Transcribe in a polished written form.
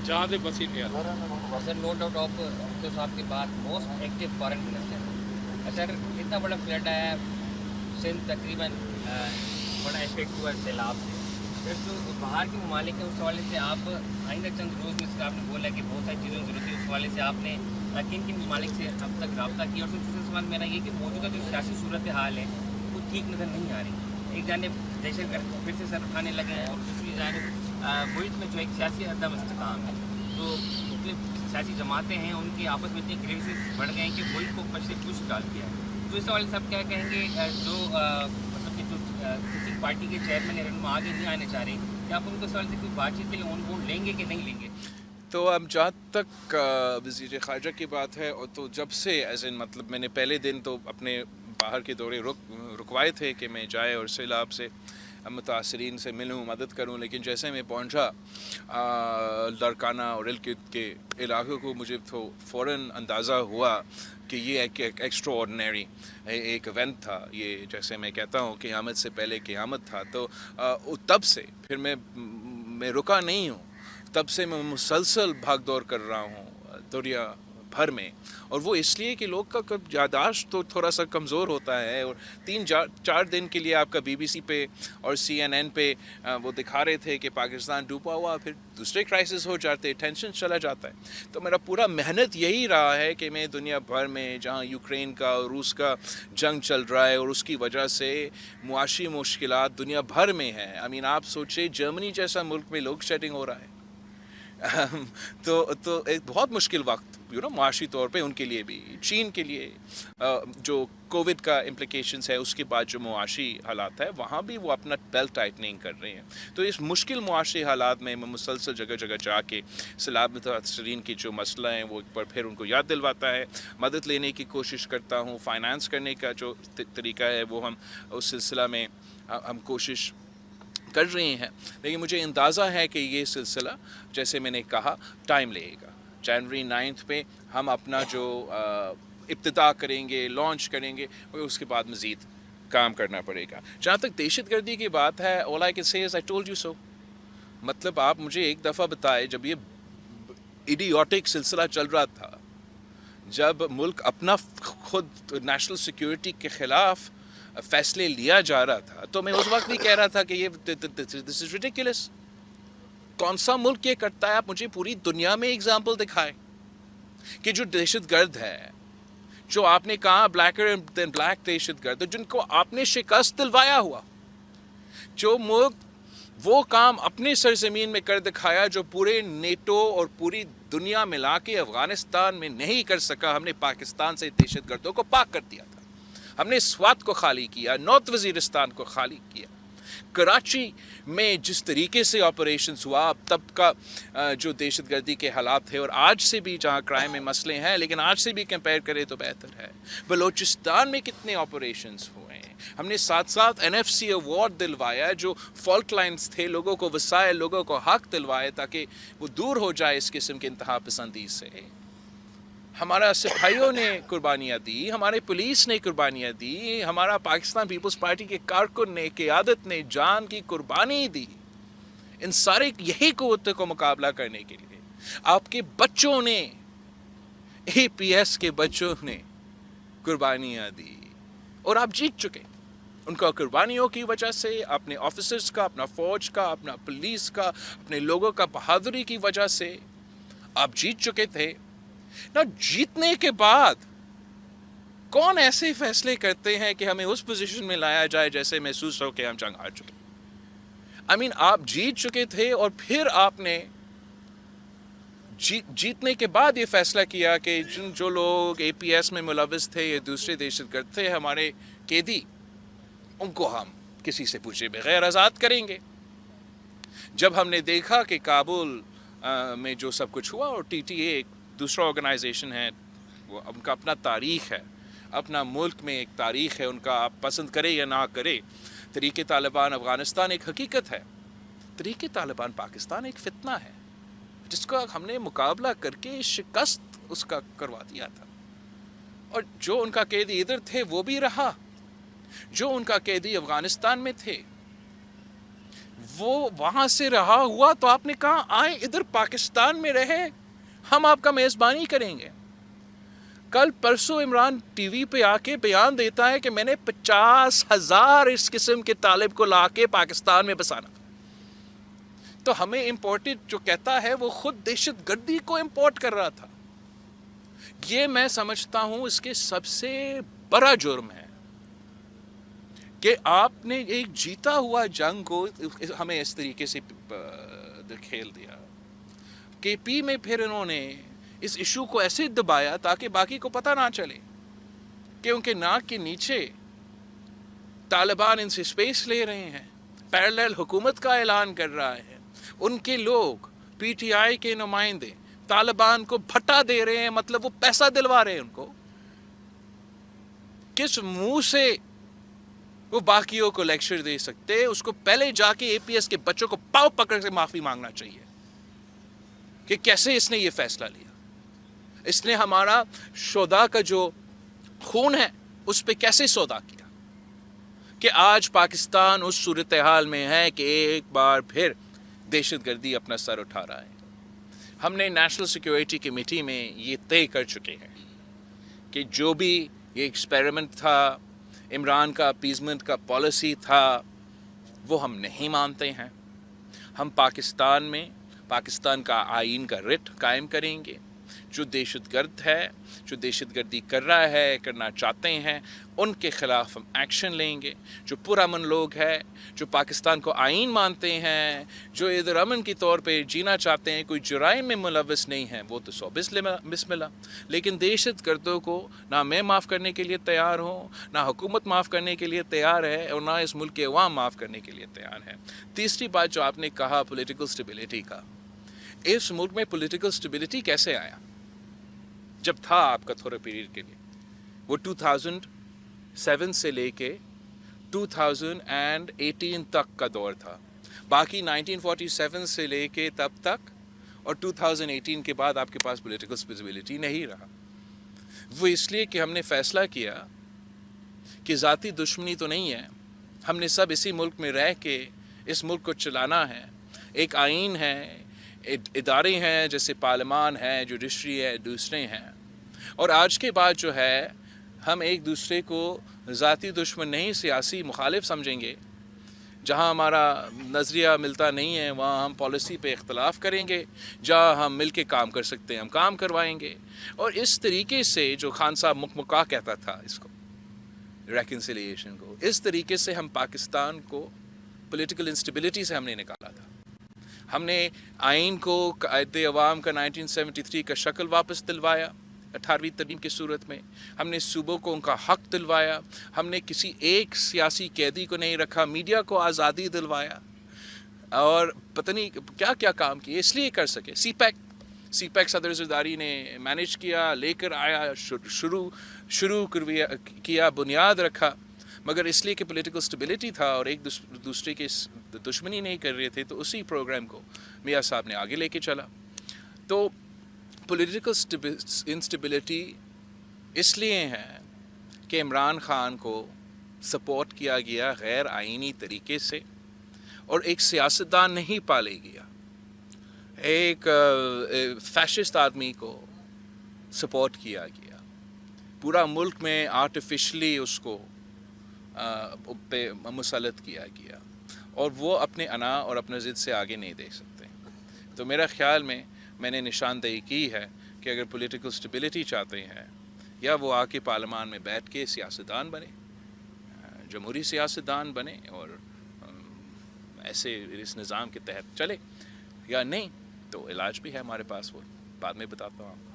जहाँ से बसी थे सर नो डाउट ऑफ तो साहब के बाद most active foreign minister. Sir इतना बड़ा फ्लड आया सिंध तकरीबन बड़ा इफेक्ट हुआ सैलाब से। फिर जो बाहर के ममालिक है उस हवाले से आप आइंदा चंद रोज़ में इसका आपने बोला कि बहुत सारी चीज़ों की ज़रूरत है, उस हवाले से आपने किन किन ममालिक से अब तक रब्ता किया। और सबसे सवाल मेरा ये कि मौजूदा जो सियासी सूरत हाल है वो ठीक नज़र नहीं आ रही। एक जानिब दहशतगर्द फिर से सर उठाने लगे हैं और दूसरी जानिब मुल्क में जो एक सियासी अदम इस्तेकाम है, तो मुख्तलिफ सियासी जमातें हैं उनकी आपस में इतनी ग्रेविसेस बढ़ गए हैं कि मुल्क को पछले कुछ डाल दिया है। तो इस सवाल से आप क्या कहेंगे जो मतलब कि जो किसी पार्टी के चेयरमैन या रहनुमा आगे नहीं आने चाह रहे, क्या आप उनको सवाल से कोई बातचीत के लिए ऑन बोर्ड लेंगे कि नहीं लेंगे? तो अब जहाँ तक वज़ीर ख़ारजा की बात है, और तो जब से एज़ इन मतलब मैंने पहले दिन तो अपने बाहर के दौरे रुकवाए थे कि मैं जाए और सैलाब से मुतासरीन से मिलूँ, मदद करूँ, लेकिन जैसे मैं पहुँचा लड़काना और इल्कित के इलाक़ों को, मुझे तो फ़ौरन अंदाज़ा हुआ कि ये एक एक्स्ट्राऑर्डिनरी एक इवेंट था। ये जैसे मैं कहता हूँ क़यामत से पहले क़यामत था। तो तब से फिर मैं रुका नहीं हूँ, तब से मैं मुसलसल भाग दौड़ कर रहा हूँ दुनिया भर में। और वो इसलिए कि लोग का यादाश्त तो थोड़ा सा कमज़ोर होता है, और 3-4 दिन के लिए आपका BBC पे और CNN पे वो दिखा रहे थे कि पाकिस्तान डूबा हुआ, फिर दूसरे क्राइसिस हो जाते, टेंशन चला जाता है। तो मेरा पूरा मेहनत यही रहा है कि मैं दुनिया भर में जहाँ यूक्रेन का और रूस का जंग चल रहा है और उसकी वजह से मुआशी मुश्किलात दुनिया भर में है। आई मीन आप सोचिए जर्मनी जैसा मुल्क में लोड शेडिंग हो रहा है। तो एक बहुत मुश्किल वक्त मुआशी तौर पे उनके लिए भी, चीन के लिए जो कोविड का इम्प्लिकेशंस है उसके बाद जो मुआशी हालात है वहाँ भी वो अपना बेल्ट टाइटनिंग कर रहे हैं। तो इस मुश्किल मुआशी हालात में मैं मुसलसल जगह जगह जाके सैलाब मुतासरीन की जो मसला है वो एक बार फिर उनको याद दिलवाता है, मदद लेने की कोशिश करता हूँ। फाइनेंस करने का जो तरीका है वो हम उस सिलसिला में हम कोशिश कर रहे हैं, लेकिन मुझे अंदाज़ा है कि ये सिलसिला जैसे मैंने कहा टाइम लगेगा। जनवरी 9 पे हम अपना जो इब्तिदा करेंगे, लॉन्च करेंगे, और उसके बाद मज़ीद काम करना पड़ेगा। जहाँ तक दहशतगर्दी की बात है, all I can say is I told you so. मतलब आप मुझे एक दफ़ा बताए, जब ये इडियोटिक सिलसिला चल रहा था, जब मुल्क अपना खुद नेशनल सिक्योरिटी के ख़िलाफ़ फैसले लिया जा रहा था, तो मैं उस वक्त भी कह रहा था कि ये दिस इज़ रिडिकुलस। कौन सा मुल्क ये करता है? आप मुझे पूरी दुनिया में एग्जाम्पल दिखाए कि जो दहशतगर्द है, जो आपने कहा ब्लैकर देन ब्लैक दहशतगर्द, जिनको आपने शिकस्त दिलवाया हुआ, जो मुल्क वो काम अपने सरजमीन में कर दिखाया जो पूरे नेटो और पूरी दुनिया मिला के अफगानिस्तान में नहीं कर सका। हमने पाकिस्तान से दहशतगर्दों को पाक कर दिया था, हमने स्वात को खाली किया, नॉर्थ वजीरिस्तान को खाली किया। कराची में जिस तरीके से ऑपरेशंस हुआ, अब तब का जो दहशतगर्दी के हालात थे, और आज से भी जहाँ क्राइम में मसले हैं, लेकिन आज से भी कंपेयर करें तो बेहतर है। बलोचिस्तान में कितने ऑपरेशंस हुए हैं, हमने साथ साथ NFC अवार्ड दिलवाया, जो फॉल्ट लाइन्स थे, लोगों को वसाइल, लोगों को हक दिलवाए ताकि वो दूर हो जाए इस किस्म के इंतहा पसंदी से। हमारा सिपाहियों ने कुर्बानियाँ दी, हमारे पुलिस ने कुर्बानियाँ दी, हमारा पाकिस्तान पीपल्स पार्टी के कारकुन ने, क़यादत ने जान की कुर्बानी दी इन सारे यही क़ुव्वतों को मुकाबला करने के लिए। आपके बच्चों ने, APS के बच्चों ने कुर्बानियाँ दी और आप जीत चुके। उनका कुर्बानियों की वजह से, अपने ऑफिसर्स का, अपना फ़ौज का, अपना पुलिस का, अपने लोगों का बहादुरी की वजह से आप जीत चुके थे ना। जीतने के बाद कौन ऐसे फैसले करते हैं कि हमें उस पोजीशन में लाया जाए जैसे महसूस हो कि हम जंग हार चुके। आई मीन आप जीत चुके थे और फिर आपने जीतने के बाद ये फैसला किया कि जो लोग APS में मुलविस थे, ये दूसरे दहशतगर्द थे, हमारे कैदी, उनको हम किसी से पूछे बगैर आज़ाद करेंगे। जब हमने देखा कि काबुल में जो सब कुछ हुआ, और TTA एक दूसरा ऑर्गेनाइजेशन है, वो उनका अपना तारीख़ है, अपना मुल्क में एक तारीख़ है उनका, आप पसंद करें या ना करें। तरीक़े तालिबान अफ़गानिस्तान एक हकीकत है, तरीक़े तालिबान पाकिस्तान एक फितना है, जिसका हमने मुकाबला करके शिकस्त उसका करवा दिया था। और जो उनका कैदी इधर थे वो भी रहा, जो उनका कैदी अफ़गानिस्तान में थे وہ وہاں سے رہا ہوا تو آپ نے کہا آئیں ادھر پاکستان میں رہیں، ہم آپ کا میزبانی کریں گے۔ کل پرسوں عمران ٹی وی پہ آ کے بیان دیتا ہے کہ میں نے 50,000 اس قسم کے طالب کو لا کے پاکستان میں بسانا۔ تو ہمیں امپورٹڈ جو کہتا ہے وہ خود دہشت گردی کو امپورٹ کر رہا تھا۔ یہ میں سمجھتا ہوں اس کے سب سے بڑا جرم ہے کہ آپ نے ایک جیتا ہوا جنگ کو ہمیں اس طریقے سے کھیل دیا۔ کے پی میں پھر انہوں نے اس ایشو کو ایسے دبایا تاکہ باقی کو پتہ نہ چلے کہ ان کے ناک کے نیچے طالبان ان سے سپیس لے رہے ہیں، پیرالل حکومت کا اعلان کر رہا ہے، ان کے لوگ پی ٹی آئی کے نمائندے طالبان کو بھٹا دے رہے ہیں، مطلب وہ پیسہ دلوا رہے ہیں ان کو۔ کس منہ سے وہ باقیوں کو لیکچر دے سکتے؟ اس کو پہلے جا کے اے پی ایس کے بچوں کو پاؤں پکڑ کے معافی مانگنا چاہیے کہ کیسے اس نے یہ فیصلہ لیا۔ اس نے ہمارا شہداء کا جو خون ہے اس پہ کیسے سودا کیا کہ آج پاکستان اس صورتحال میں ہے کہ ایک بار پھر دہشت گردی اپنا سر اٹھا رہا ہے۔ ہم نے نیشنل سیکیورٹی کمیٹی میں یہ طے کر چکے ہیں کہ جو بھی یہ ایکسپیریمنٹ تھا، عمران کا اپیزمنٹ کا پالیسی تھا، وہ ہم نہیں مانتے ہیں۔ ہم پاکستان میں پاکستان کا آئین کا رٹ قائم کریں گے۔ جو دہشت گرد ہے، جو دہشت گردی کر رہا ہے، کرنا چاہتے ہیں، ان کے خلاف ہم ایکشن لیں گے۔ جو پرامن لوگ ہیں، جو پاکستان کو آئین مانتے ہیں، جو ادھر امن کی طور پہ جینا چاہتے ہیں، کوئی جرائم میں ملوث نہیں ہیں، وہ تو 100 بسم اللہ۔ لیکن دہشت گردوں کو نہ میں معاف کرنے کے لیے تیار ہوں، نہ حکومت معاف کرنے کے لیے تیار ہے، اور نہ اس ملک کے عوام معاف کرنے کے لیے تیار ہے۔ تیسری بات جو آپ نے کہا پولیٹیکل سٹیبلٹی کا، اس ملک میں پولیٹیکل سٹیبلٹی کیسے آیا؟ جب تھا آپ کا تھوڑا پیریڈ کے لیے، وہ 2007 سے لے کے 2018 تک کا دور تھا۔ باقی 1947 سے لے کے تب تک اور 2018 کے بعد آپ کے پاس پولیٹیکل سٹیبلٹی نہیں رہا۔ وہ اس لیے کہ ہم نے فیصلہ کیا کہ ذاتی دشمنی تو نہیں ہے، ہم نے سب اسی ملک میں رہ کے اس ملک کو چلانا ہے۔ ایک آئین ہے، ادارے ہیں جیسے پارلیمان ہے، جوڈیشری ہے، دوسرے ہیں، اور آج کے بعد جو ہے ہم ایک دوسرے کو ذاتی دشمن نہیں، سیاسی مخالف سمجھیں گے۔ جہاں ہمارا نظریہ ملتا نہیں ہے وہاں ہم پالیسی پہ اختلاف کریں گے، جہاں ہم مل کے کام کر سکتے ہیں ہم کام کروائیں گے، اور اس طریقے سے جو خان صاحب مکمکا کہتا تھا اس کو ریکنسیلیشن کو، اس طریقے سے ہم پاکستان کو پولیٹیکل انسٹیبلٹی سے ہم نے نکالا تھا۔ ہم نے آئین کو قائد عوام کا 1973 کا شکل واپس دلوایا 18ویں ترمیم کی صورت میں، ہم نے صوبوں کو ان کا حق دلوایا، ہم نے کسی ایک سیاسی قیدی کو نہیں رکھا، میڈیا کو آزادی دلوایا، اور پتہ نہیں کیا کیا کام کیے اس لیے کر سکے۔ سی پیک صدر زرداری نے مینیج کیا، لے کر آیا، شروع کیا، بنیاد رکھا، مگر اس لیے کہ پولیٹیکل سٹیبلٹی تھا اور ایک دوسرے کی دشمنی نہیں کر رہے تھے، تو اسی پروگرام کو میاں صاحب نے آگے لے کے چلا۔ تو پولیٹیکل انسٹیبلٹی اس لیے ہے کہ عمران خان کو سپورٹ کیا گیا غیر آئینی طریقے سے، اور ایک سیاستدان نہیں پالے گیا، ایک فیشسٹ آدمی کو سپورٹ کیا گیا، پورا ملک میں آرٹیفیشلی اس کو پہ مسلط کیا گیا، اور وہ اپنے انا اور اپنے ضد سے آگے نہیں دیکھ سکتے۔ تو میرا خیال میں نے نشاندہی کی ہے کہ اگر پولیٹیکل سٹیبلٹی چاہتے ہیں، یا وہ آ کے پارلیمان میں بیٹھ کے سیاستدان بنے، جمہوری سیاستدان بنے، اور ایسے اس نظام کے تحت چلے، یا نہیں تو علاج بھی ہے ہمارے پاس، وہ بعد میں بتاتا ہوں آپ کو۔